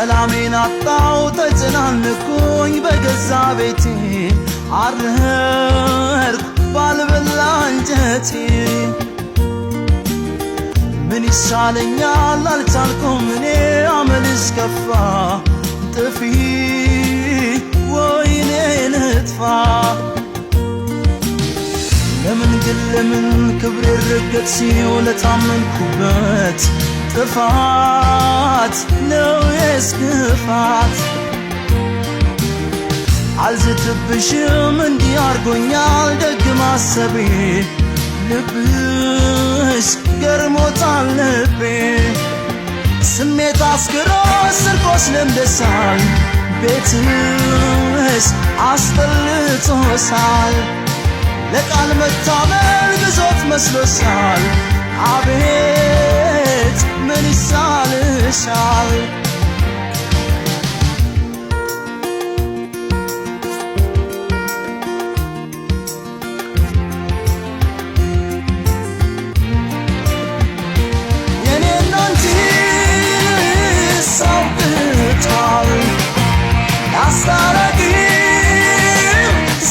ሰላሜን አጣው ተጨናነኩኝ በገዛ ቤቴ አረርኩ ባልበላ እንጀቴ ምን ይሻለኛል አልቻልኩም እኔ አመልስ ከፋ ጥፊ ወይኔ ልጥፋ ለምን ክብሬ ረገጥ ሲሆን ለታመንኩበት ጥፋት ነው የስክፋት አልዝትብሽም እንዲህ አርጎኛል ደግ ማሰቤ ልብሽ ገርሞታል ልቤ ስሜት አስክሮ ስርቆስ ለምደሳል ቤትሽ አስጠልቶሳል ለቃል መታመን ግዞት መስሎሻል አቤት ምን ይሳልሻል የኔን አንቺ ሳውቅቷል ያስታረቂ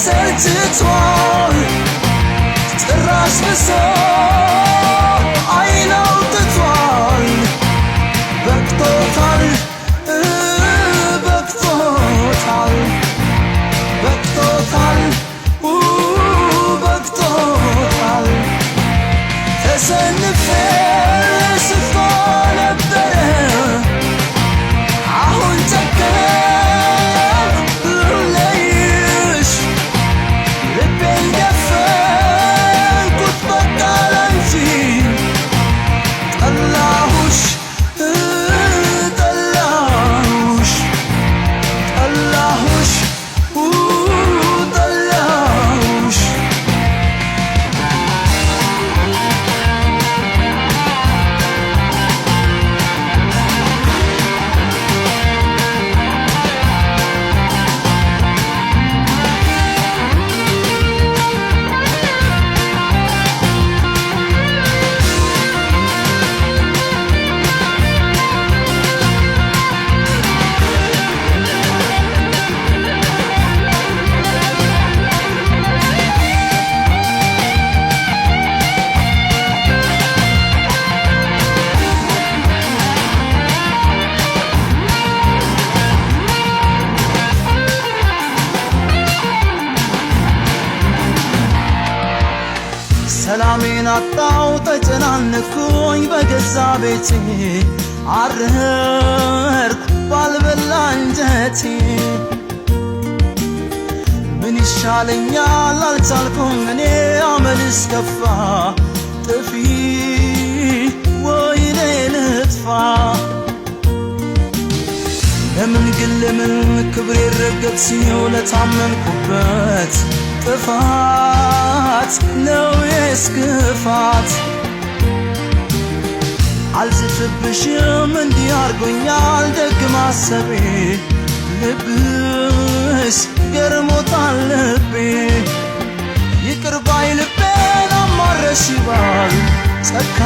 ሰልችቷል ጭራሽ ብሶ አይናው ትቷል በቅቶታል በቅቶታል በቅቶታል በቅቶታል ተሰንፌ ስቶ ነበረ አሁን ጨከንኩ ልለይሽ ልቤን ገፈንኩት በቃ ላንቺ ጠላሁሽ ጠላሁሽ ጠላሁሽ ጠላሁሽ ሰላሜን አጣው ተጨናነኩኝ በገዛ ቤቴ አረርኩ ባልበላ እንጀቴ ምን ይሻለኛል አልቻልኩም እኔ አመልስ ከፋ ጥፊ ወይኔ ልጥፋ ለምን ክብሬ ረገጥ ሲሆን ለታመንኩበት ጥፋት ነው የስክፋት አልዝትብሽም እንዲህ አርጎኛል ደግ ማሰቤ ልብሽ ገርሞታል ልቤ ይቅር ባይ ልቤን አማረሽ ይባል ጨካ